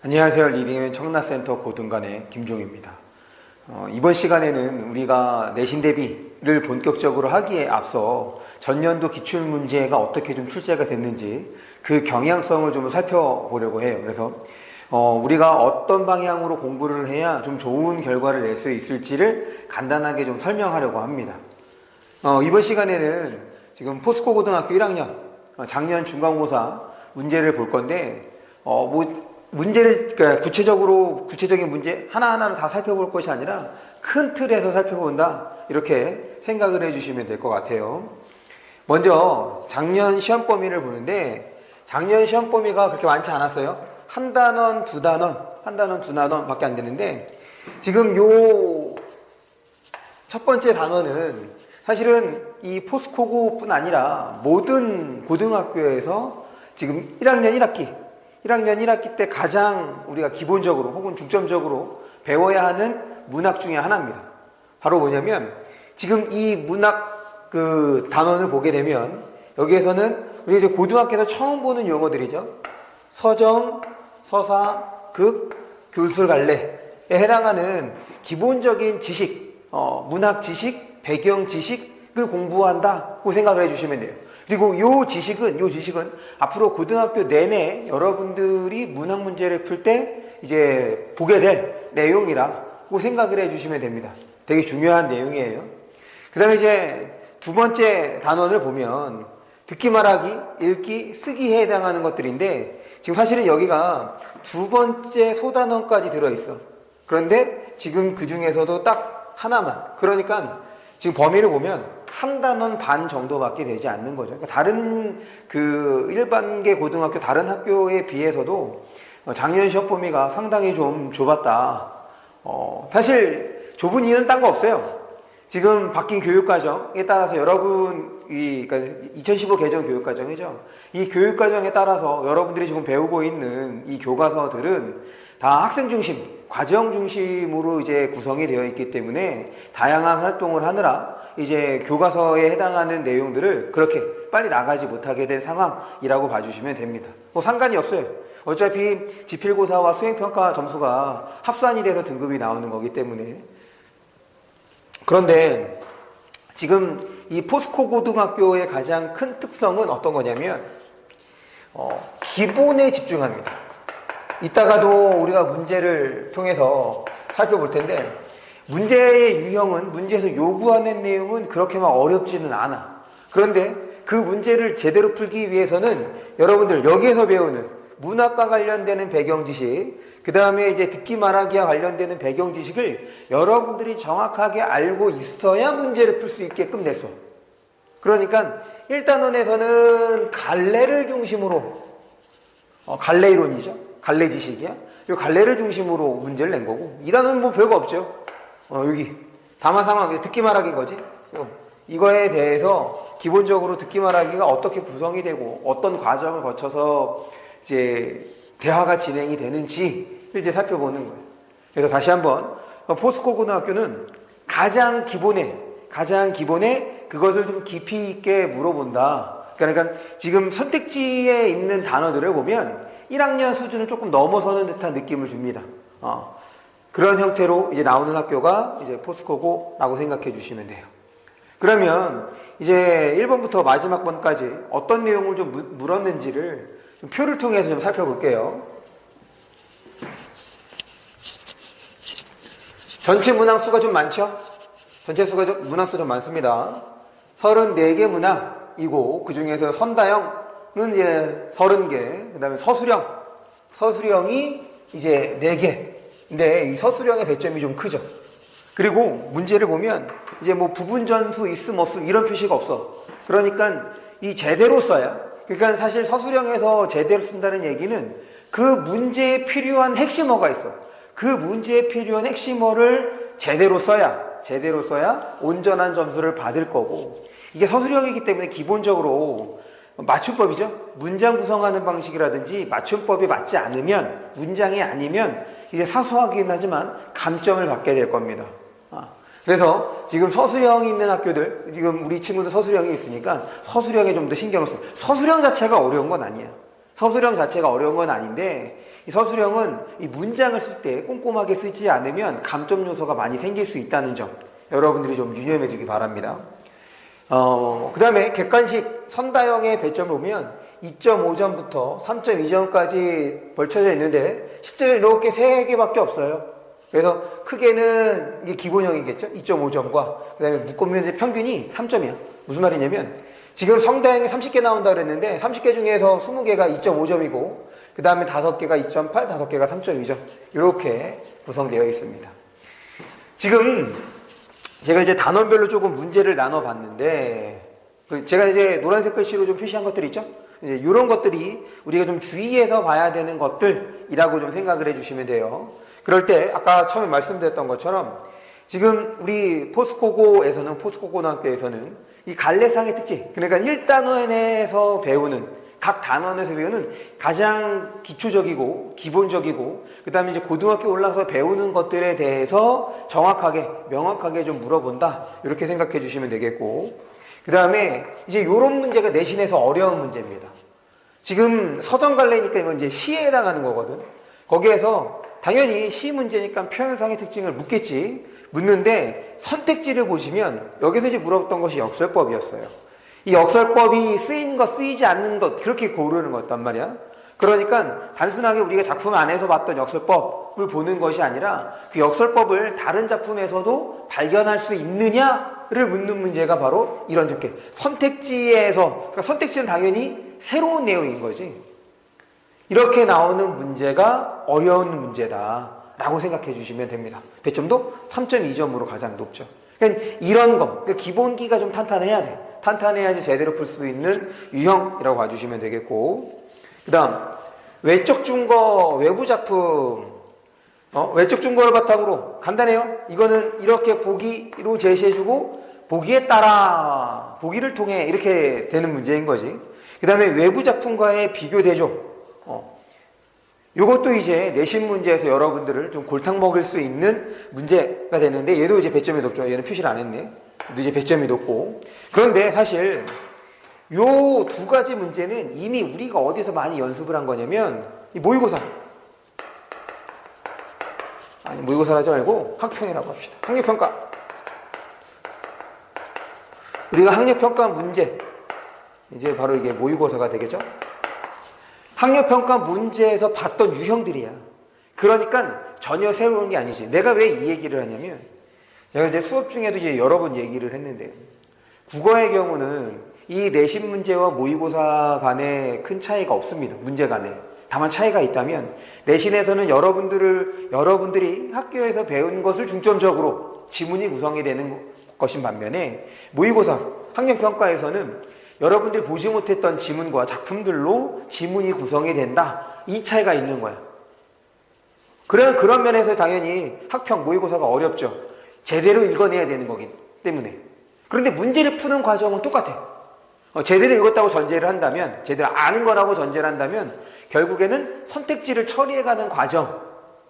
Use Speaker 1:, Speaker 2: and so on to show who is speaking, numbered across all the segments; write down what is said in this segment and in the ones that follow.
Speaker 1: 안녕하세요. 리딩의 청라센터 고등관의 김종입니다. 이번 시간에는 우리가 내신 대비를 본격적으로 하기에 앞서 전년도 기출문제가 어떻게 좀 출제가 됐는지 그 경향성을 좀 살펴보려고 해요. 그래서 우리가 어떤 방향으로 공부를 해야 좀 좋은 결과를 낼 수 있을지를 간단하게 좀 설명하려고 합니다. 이번 시간에는 지금 포스코 고등학교 1학년 작년 중간고사 문제를 볼 건데 문제를 그러니까 구체적인 문제 하나하나를 다 살펴볼 것이 아니라 큰 틀에서 살펴본다 이렇게 생각을 해주시면 될 것 같아요. 먼저 작년 시험 범위를 보는데 작년 시험 범위가 그렇게 많지 않았어요. 한 단원, 두 단원밖에 안 되는데 지금 요 첫 번째 단원은 사실은 이 포스코고뿐 아니라 모든 고등학교에서 지금 1학년 1학기 때 가장 우리가 기본적으로 혹은 중점적으로 배워야 하는 문학 중에 하나입니다. 바로 뭐냐면 지금 이 문학 그 단원을 보게 되면 여기에서는 우리 이제 고등학교에서 처음 보는 용어들이죠. 서정, 서사, 극, 교술갈래에 해당하는 기본적인 지식, 문학 지식, 배경 지식을 공부한다고 생각을 해주시면 돼요. 그리고 요 지식은 앞으로 고등학교 내내 여러분들이 문학 문제를 풀 때 이제 보게 될 내용이라고 생각을 해주시면 됩니다. 되게 중요한 내용이에요. 그 다음에 이제 두 번째 단원을 보면 듣기, 말하기, 읽기, 쓰기에 해당하는 것들인데 지금 사실은 여기가 두 번째 소단원까지 들어있어. 그런데 지금 그 중에서도 딱 하나만. 그러니까 지금 범위를 보면 한 단원 반 정도밖에 되지 않는 거죠. 그러니까 다른 그 일반계 고등학교 다른 학교에 비해서도 작년 시험 범위가 상당히 좀 좁았다. 사실 좁은 이유는 딴 거 없어요. 지금 바뀐 교육과정에 따라서 그러니까 2015 개정 교육과정이죠. 이 교육과정에 따라서 여러분들이 지금 배우고 있는 이 교과서들은 다 학생 중심, 과정 중심으로 이제 구성이 되어 있기 때문에 다양한 활동을 하느라 이제 교과서에 해당하는 내용들을 그렇게 빨리 나가지 못하게 된 상황이라고 봐주시면 됩니다. 뭐 상관이 없어요. 어차피 지필고사와 수행평가 점수가 합산이 돼서 등급이 나오는 거기 때문에. 그런데 지금 이 포스코 고등학교의 가장 큰 특성은 어떤 거냐면 기본에 집중합니다. 이따가도 우리가 문제를 통해서 살펴볼 텐데 문제의 유형은 문제에서 요구하는 내용은 그렇게 막 어렵지는 않아. 그런데 그 문제를 제대로 풀기 위해서는 여러분들 여기에서 배우는 문학과 관련되는 배경 지식, 그 다음에 이제 듣기 말하기와 관련되는 배경 지식을 여러분들이 정확하게 알고 있어야 문제를 풀 수 있게끔 냈어. 그러니까 1단원에서는 갈래를 중심으로 갈래 이론이죠. 갈래 지식이야. 이 갈래를 중심으로 문제를 낸 거고 2단원은 뭐 별거 없죠. 여기 담화 상황 듣기 말하기인 거지. 이거에 대해서 기본적으로 듣기 말하기가 어떻게 구성이 되고 어떤 과정을 거쳐서 이제 대화가 진행이 되는지를 이제 살펴보는 거예요. 그래서 다시 한번 포스코 고등학교는 가장 기본에 그것을 좀 깊이 있게 물어본다. 그러니까 지금 선택지에 있는 단어들을 보면 1학년 수준을 조금 넘어서는 듯한 느낌을 줍니다. 그런 형태로 이제 나오는 학교가 이제 포스코고라고 생각해 주시면 돼요. 그러면 이제 1번부터 마지막 번까지 어떤 내용을 좀 물었는지를 좀 표를 통해서 좀 살펴볼게요. 전체 문항수가 좀 많죠? 문항수 좀 많습니다. 34개 문항이고 그 중에서 선다형은 이제 30개, 그 다음에 서술형이 이제 4개. 근데 이 서술형의 배점이 좀 크죠. 그리고 문제를 보면 이제 뭐 부분전수 있음 없음 이런 표시가 없어. 그러니까 이 제대로 써야. 그러니까 사실 서술형에서 제대로 쓴다는 얘기는 그 문제에 필요한 핵심어가 있어. 그 문제에 필요한 핵심어를 제대로 써야 온전한 점수를 받을 거고, 이게 서술형이기 때문에 기본적으로 맞춤법이죠. 문장 구성하는 방식이라든지 맞춤법이 맞지 않으면, 문장이 아니면 이제 사소하긴 하지만 감점을 받게 될 겁니다. 그래서 지금 서술형이 있는 학교들, 지금 우리 친구들 서술형이 있으니까 서술형에 좀 더 신경을 써요. 서술형 자체가 어려운 건 아니야. 서술형 자체가 어려운 건 아닌데 이 서술형은 이 문장을 쓸 때 꼼꼼하게 쓰지 않으면 감점 요소가 많이 생길 수 있다는 점 여러분들이 좀 유념해 두기 바랍니다. 그 다음에 객관식 선다형의 배점을 보면 2.5점부터 3.2점까지 벌쳐져 있는데 실제로 이렇게 3개밖에 없어요. 그래서 크게는 이게 기본형이겠죠. 2.5점과 그 다음에 묶으면 평균이 3점이야. 무슨 말이냐면 지금 성다형이 30개 나온다 그랬는데 30개 중에서 20개가 2.5점이고 그 다음에 5개가 2.8, 5개가 3.2점 이렇게 구성되어 있습니다. 지금 제가 이제 단원별로 조금 문제를 나눠봤는데 제가 이제 노란색 글씨로 좀 표시한 것들이 있죠. 이제 이런 것들이 우리가 좀 주의해서 봐야 되는 것들이라고 좀 생각을 해주시면 돼요. 그럴 때 아까 처음에 말씀드렸던 것처럼 지금 우리 포스코고등학교에서는 이 갈래상의 특징, 그러니까 1단원에서 배우는 각 단원에서 배우는 가장 기초적이고 기본적이고 그 다음에 이제 고등학교 올라가서 배우는 것들에 대해서 정확하게 명확하게 좀 물어본다 이렇게 생각해 주시면 되겠고 그 다음에 이제 요런 문제가 내신에서 어려운 문제입니다. 지금 서정갈래니까 이건 이제 시에 해당하는 거거든. 거기에서 당연히 시 문제니까 표현상의 특징을 묻겠지. 묻는데 선택지를 보시면 여기서 이제 물어봤던 것이 역설법이었어요. 이 역설법이 쓰인 것, 쓰이지 않는 것 그렇게 고르는 거였단 말이야. 그러니까 단순하게 우리가 작품 안에서 봤던 역설법을 보는 것이 아니라 그 역설법을 다른 작품에서도 발견할 수 있느냐를 묻는 문제가 바로 이런 적게 선택지에서 그러니까 선택지는 당연히 새로운 내용인 거지. 이렇게 나오는 문제가 어려운 문제다 라고 생각해 주시면 됩니다. 배점도 3.2점으로 가장 높죠. 그러니까 이런 거 그러니까 기본기가 좀 탄탄해야 돼. 탄탄해야지 제대로 풀 수 있는 유형이라고 봐주시면 되겠고 그 다음 외적 증거 외부 작품 외적 증거를 바탕으로 간단해요. 이거는 이렇게 보기로 제시해주고 보기에 따라 보기를 통해 이렇게 되는 문제인 거지. 그 다음에 외부 작품과의 비교 대조 이것도 이제 내신 문제에서 여러분들을 좀 골탕 먹일 수 있는 문제가 되는데 얘도 이제 배점이 높죠. 얘는 표시를 안 했네. 얘도 이제 배점이 높고 그런데 사실 요 두 가지 문제는 이미 우리가 어디서 많이 연습을 한 거냐면 이 모의고사 아니 모의고사 하지 말고 학평이라고 합시다. 학력평가 우리가 학력평가 문제 이제 바로 이게 모의고사가 되겠죠. 학력평가 문제에서 봤던 유형들이야. 그러니까 전혀 새로운 게 아니지. 내가 왜 이 얘기를 하냐면 제가 이제 수업 중에도 이제 여러 번 얘기를 했는데 국어의 경우는 이 내신 문제와 모의고사 간에 큰 차이가 없습니다. 문제 간에. 다만 차이가 있다면 내신에서는 여러분들이 학교에서 배운 것을 중점적으로 지문이 구성이 되는 것인 반면에 모의고사, 학력평가에서는 여러분들이 보지 못했던 지문과 작품들로 지문이 구성이 된다. 이 차이가 있는 거야. 그런 면에서 당연히 학평, 모의고사가 어렵죠. 제대로 읽어내야 되는 거기 때문에. 그런데 문제를 푸는 과정은 똑같아. 제대로 읽었다고 전제를 한다면, 제대로 아는 거라고 전제를 한다면 결국에는 선택지를 처리해가는 과정이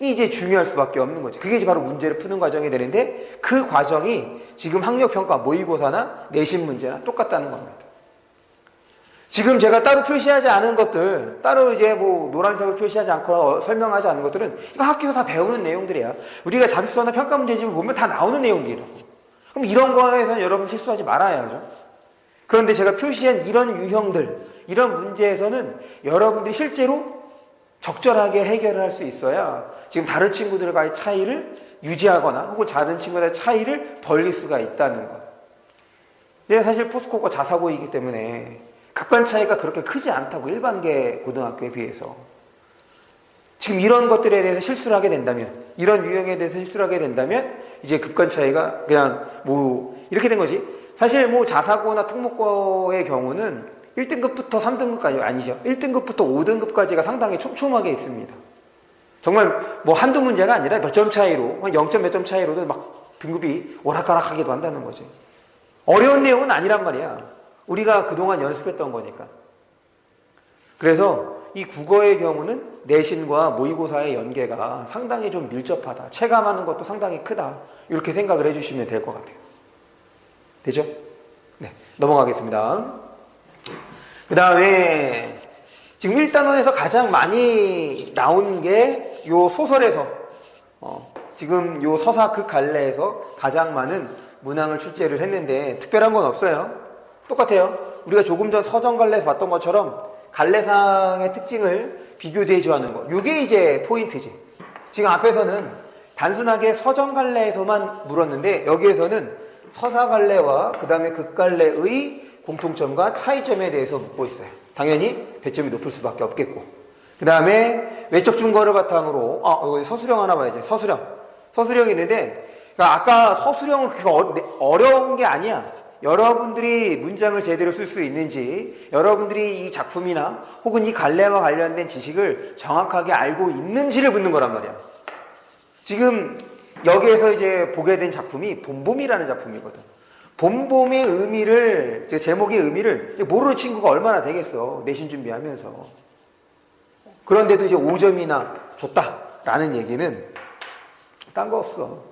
Speaker 1: 이제 중요할 수밖에 없는 거지. 그게 이제 바로 문제를 푸는 과정이 되는데 그 과정이 지금 학력평가, 모의고사나 내신 문제나 똑같다는 겁니다. 지금 제가 따로 표시하지 않은 것들, 따로 이제 뭐 노란색으로 표시하지 않거나 설명하지 않은 것들은 이거 학교에서 다 배우는 내용들이야. 우리가 자습서나 평가 문제집을 보면 다 나오는 내용들이라고. 그럼 이런 거에서는 여러분 실수하지 말아야죠. 그런데 제가 표시한 이런 유형들, 이런 문제에서는 여러분들이 실제로 적절하게 해결을 할 수 있어야 지금 다른 친구들과의 차이를 유지하거나 혹은 다른 친구들의 차이를 벌릴 수가 있다는 것. 근데 사실 포스코가 자사고이기 때문에 급관 차이가 그렇게 크지 않다고 일반계 고등학교에 비해서 지금 이런 것들에 대해서 실수를 하게 된다면 이런 유형에 대해서 실수를 하게 된다면 이제 급관 차이가 그냥 뭐 이렇게 된 거지. 사실 뭐 자사고나 특목고의 경우는 1등급부터 3등급까지 아니죠. 1등급부터 5등급까지가 상당히 촘촘하게 있습니다. 정말 뭐 한두 문제가 아니라 몇 점 차이로 0점 몇 점 차이로도 막 등급이 오락가락하기도 한다는 거지. 어려운 내용은 아니란 말이야. 우리가 그동안 연습했던 거니까. 그래서 이 국어의 경우는 내신과 모의고사의 연계가 상당히 좀 밀접하다. 체감하는 것도 상당히 크다. 이렇게 생각을 해주시면 될 것 같아요. 되죠? 네, 넘어가겠습니다. 그 다음에 지금 1단원에서 가장 많이 나온 게 요 소설에서 지금 요 서사 극갈래에서 가장 많은 문항을 출제를 했는데 특별한 건 없어요. 똑같아요. 우리가 조금 전 서정갈래에서 봤던 것처럼 갈래상의 특징을 비교 대조하는 거. 이게 이제 포인트지. 지금 앞에서는 단순하게 서정갈래에서만 물었는데 여기에서는 서사갈래와 그 다음에 극갈래의 공통점과 차이점에 대해서 묻고 있어요. 당연히 배점이 높을 수밖에 없겠고. 그 다음에 외적 증거를 바탕으로 여기 서술형 하나 봐야지. 서술형이 있는데 그러니까 아까 서술형은 그렇게 어려운 게 아니야. 여러분들이 문장을 제대로 쓸 수 있는지, 여러분들이 이 작품이나 혹은 이 갈래와 관련된 지식을 정확하게 알고 있는지를 묻는 거란 말이야. 지금 여기에서 이제 보게 된 작품이 봄봄이라는 작품이거든. 봄봄의 의미를, 제목의 의미를 모르는 친구가 얼마나 되겠어. 내신 준비하면서. 그런데도 이제 5점이나 줬다라는 얘기는 딴 거 없어.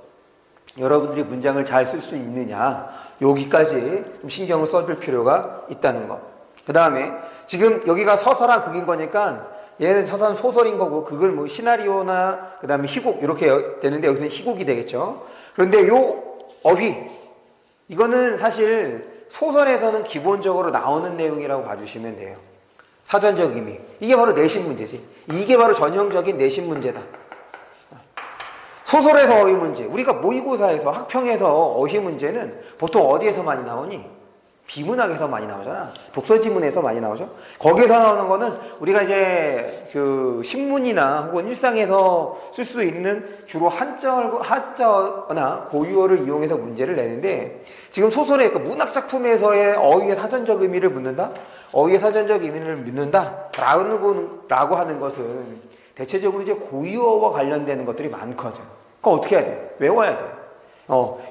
Speaker 1: 여러분들이 문장을 잘 쓸 수 있느냐, 여기까지 좀 신경을 써줄 필요가 있다는 것. 그 다음에 지금 여기가 서사랑 극인 거니까 얘는 서사는 소설인 거고 극을 뭐 시나리오나 그 다음에 희곡 이렇게 되는데 여기서는 희곡이 되겠죠. 그런데 요 어휘, 이거는 사실 소설에서는 기본적으로 나오는 내용이라고 봐주시면 돼요. 사전적 의미. 이게 바로 내신 문제지. 이게 바로 전형적인 내신 문제다. 소설에서 어휘 문제. 우리가 모의고사에서 학평에서 어휘 문제는 보통 어디에서 많이 나오니? 비문학에서 많이 나오잖아. 독서지문에서 많이 나오죠. 거기에서 나오는 거는 우리가 이제 그 신문이나 혹은 일상에서 쓸 수 있는 주로 한자어나 고유어를 이용해서 문제를 내는데 지금 소설의 그 문학 작품에서의 어휘의 사전적 의미를 묻는다? 어휘의 사전적 의미를 묻는다? 라고 하는 것은 대체적으로 이제 고유어와 관련되는 것들이 많거든. 그럼 어떻게 해야 돼? 외워야 돼.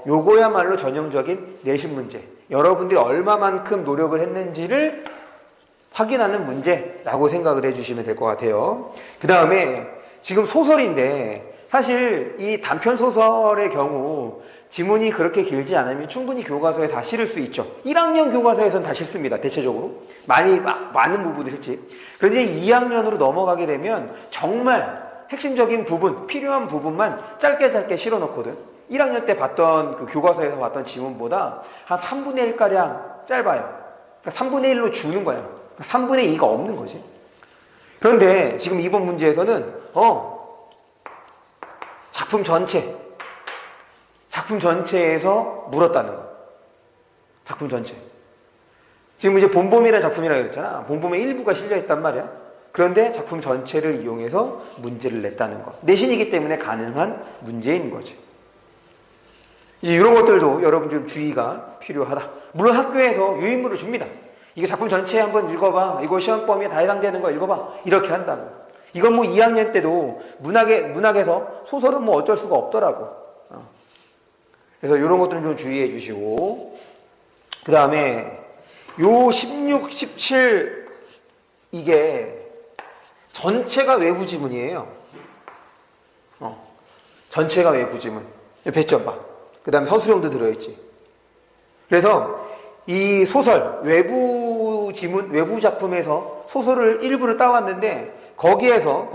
Speaker 1: 요거야말로 전형적인 내신 문제. 여러분들이 얼마만큼 노력을 했는지를 확인하는 문제라고 생각을 해주시면 될 것 같아요. 그 다음에 지금 소설인데 사실 이 단편 소설의 경우 지문이 그렇게 길지 않으면 충분히 교과서에 다 실을 수 있죠. 1학년 교과서에서는 다 실습니다. 대체적으로. 많은 부분이 실지. 그런데 2학년으로 넘어가게 되면 정말 핵심적인 부분, 필요한 부분만 짧게 실어놓거든. 1학년 때 봤던 그 교과서에서 봤던 지문보다 한 3분의 1가량 짧아요. 그러니까 3분의 1로 주는 거야. 그러니까 3분의 2가 없는 거지. 그런데 지금 이번 문제에서는 작품 전체에서 물었다는 거. 작품 전체. 지금 이제 봄봄이라는 작품이라고 그랬잖아. 봄봄의 일부가 실려있단 말이야. 그런데 작품 전체를 이용해서 문제를 냈다는 거. 내신이기 때문에 가능한 문제인 거지. 이제 이런 것들도 여러분 좀 주의가 필요하다. 물론 학교에서 유인물을 줍니다. 이거 작품 전체에 한번 읽어봐. 이거 시험 범위에 다 해당되는 거 읽어봐. 이렇게 한다고. 이건 뭐 2학년 때도 문학에서 소설은 뭐 어쩔 수가 없더라고. 그래서 이런 것들은 좀 주의해 주시고. 그 다음에 요 16, 17 이게 전체가 외부 지문이에요. 전체가 외부 지문. 배점 봐. 그 다음에 서술형도 들어있지. 그래서 이 소설, 외부 지문, 외부 작품에서 소설을 일부를 따왔는데 거기에서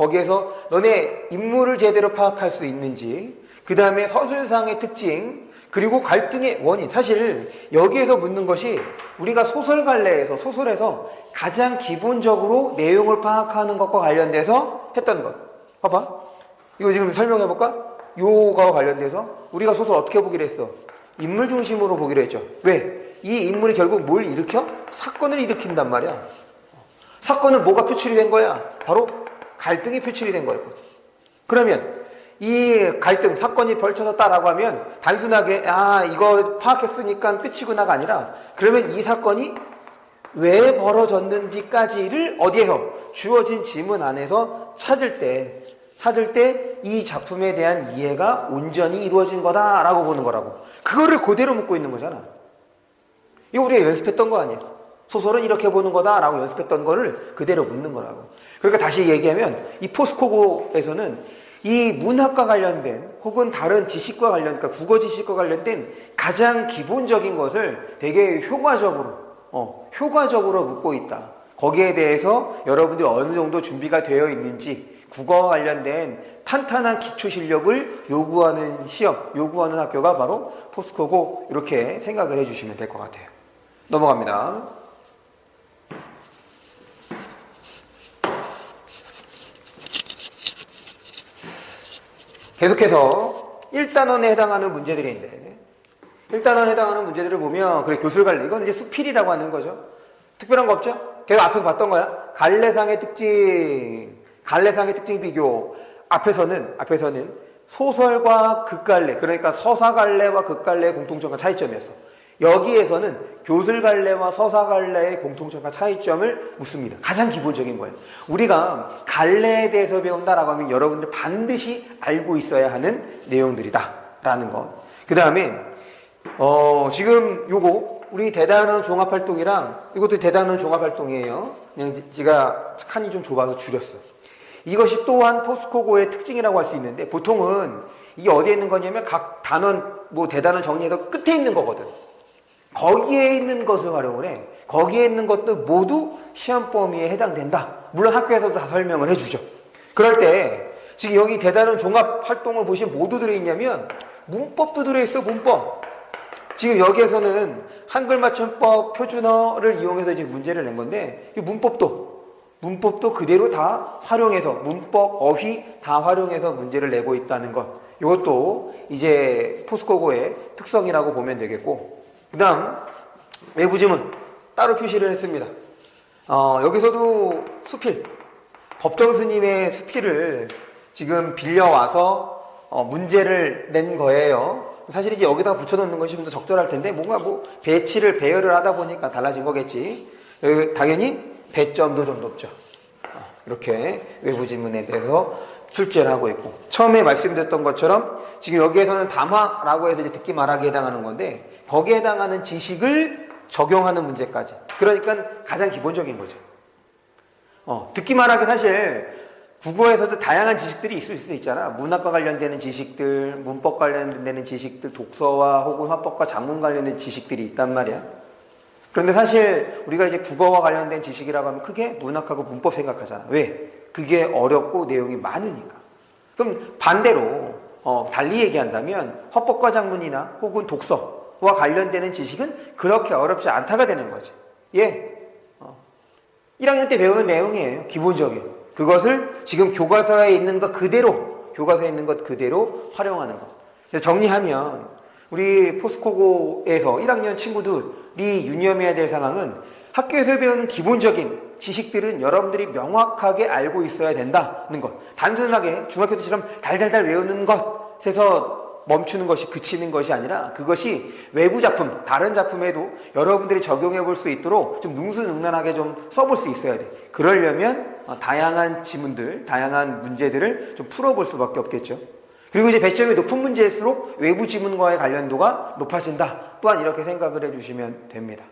Speaker 1: 너네 인물을 제대로 파악할 수 있는지, 그 다음에 서술상의 특징, 그리고 갈등의 원인. 사실 여기에서 묻는 것이 우리가 소설에서 가장 기본적으로 내용을 파악하는 것과 관련돼서 했던 것. 봐봐. 이거 지금 설명해 볼까? 요거와 관련돼서 우리가 소설 어떻게 보기로 했어? 인물 중심으로 보기로 했죠. 왜? 이 인물이 결국 뭘 일으켜? 사건을 일으킨단 말이야. 사건은 뭐가 표출이 된 거야? 바로 갈등이 표출이 된 거였거든. 그러면 이 갈등, 사건이 벌쳐졌다라고 하면 단순하게 이거 파악했으니까 끝이구나가 아니라 그러면 이 사건이 왜 벌어졌는지까지를 어디에서? 주어진 지문 안에서 찾을 때 이 작품에 대한 이해가 온전히 이루어진 거다라고 보는 거라고. 그거를 그대로 묻고 있는 거잖아. 이거 우리가 연습했던 거 아니야. 소설은 이렇게 보는 거다라고 연습했던 거를 그대로 묻는 거라고. 그러니까 다시 얘기하면 이 포스코고에서는 이 문학과 관련된 혹은 다른 지식과 관련된, 그러니까 국어 지식과 관련된 가장 기본적인 것을 되게 효과적으로 묻고 있다. 거기에 대해서 여러분들이 어느 정도 준비가 되어 있는지, 국어와 관련된 탄탄한 기초 실력을 요구하는 시험, 요구하는 학교가 바로 포스코고, 이렇게 생각을 해주시면 될 것 같아요. 넘어갑니다. 계속해서 1단원에 해당하는 문제들인데, 1단원에 해당하는 문제들을 보면, 그래, 교술갈래. 이건 이제 수필이라고 하는 거죠. 특별한 거 없죠? 계속 앞에서 봤던 거야. 갈래상의 특징, 갈래상의 특징 비교. 앞에서는 소설과 극갈래, 그러니까 서사갈래와 극갈래의 공통점과 차이점이었어. 여기에서는 교술갈래와 서사갈래의 공통점과 차이점을 묻습니다. 가장 기본적인 거예요. 우리가 갈래에 대해서 배운다라고 하면 여러분들 반드시 알고 있어야 하는 내용들이다라는 것. 그 다음에 지금 요거 우리 대단원 종합활동이랑, 이것도 대단원 종합활동이에요. 그냥 제가 칸이 좀 좁아서 줄였어. 이것이 또한 포스코고의 특징이라고 할 수 있는데, 보통은 이게 어디에 있는 거냐면 각 단원, 대단원 정리해서 끝에 있는 거거든. 거기에 있는 것을 활용을 해. 거기에 있는 것도 모두 시험 범위에 해당된다. 물론 학교에서도 다 설명을 해주죠. 그럴 때 지금 여기 대단원 종합활동을 보시면 뭐 들어있냐면 문법도 들어있어. 문법. 지금 여기에서는 한글맞춤법 표준어를 이용해서 이제 문제를 낸 건데, 이 문법도 그대로 다 활용해서, 문법, 어휘 다 활용해서 문제를 내고 있다는 것. 이것도 이제 포스코고의 특성이라고 보면 되겠고, 그 다음 외부지문 따로 표시를 했습니다. 여기서도 수필, 법정 스님의 수필을 지금 빌려와서 문제를 낸 거예요. 사실 이제 여기다가 붙여놓는 것이 좀 더 적절할 텐데, 뭔가 배열을 하다 보니까 달라진 거겠지. 당연히 배점도 좀 높죠. 이렇게 외부지문에 대해서 출제를 하고 있고, 처음에 말씀드렸던 것처럼 지금 여기에서는 담화라고 해서 이제 듣기 말하기에 해당하는 건데, 거기에 해당하는 지식을 적용하는 문제까지. 그러니까 가장 기본적인 거죠. 듣기 말하기, 사실 국어에서도 다양한 지식들이 있을 수 있잖아. 문학과 관련되는 지식들, 문법 관련되는 지식들, 독서와 혹은 화법과 작문 관련된 지식들이 있단 말이야. 그런데 사실 우리가 이제 국어와 관련된 지식이라고 하면 크게 문학하고 문법 생각하잖아. 왜? 그게 어렵고 내용이 많으니까. 그럼 반대로 달리 얘기한다면 화법과 작문이나 혹은 독서와 관련되는 지식은 그렇게 어렵지 않다가 되는 거지. 1학년 때 배우는 내용이에요. 기본적인. 그것을 지금 교과서에 있는 것 그대로 활용하는 것. 그래서 정리하면 우리 포스코고에서 1학년 친구들이 유념해야 될 상황은, 학교에서 배우는 기본적인 지식들은 여러분들이 명확하게 알고 있어야 된다는 것. 단순하게 중학교 때처럼 달달달 외우는 것에서 멈추는 것이, 그치는 것이 아니라, 그것이 외부 작품, 다른 작품에도 여러분들이 적용해 볼 수 있도록 좀 능수능란하게 좀 써볼 수 있어야 돼. 그러려면 다양한 지문들, 다양한 문제들을 좀 풀어볼 수밖에 없겠죠. 그리고 이제 배점이 높은 문제일수록 외부 지문과의 관련도가 높아진다. 또한 이렇게 생각을 해주시면 됩니다.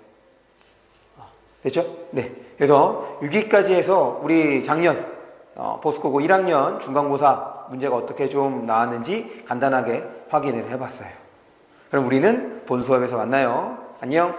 Speaker 1: 됐죠? 네. 그래서 6위까지 해서 우리 작년 포스코고 1학년 중간고사 문제가 어떻게 좀 나왔는지 간단하게 확인을 해봤어요. 그럼 우리는 본 수업에서 만나요. 안녕.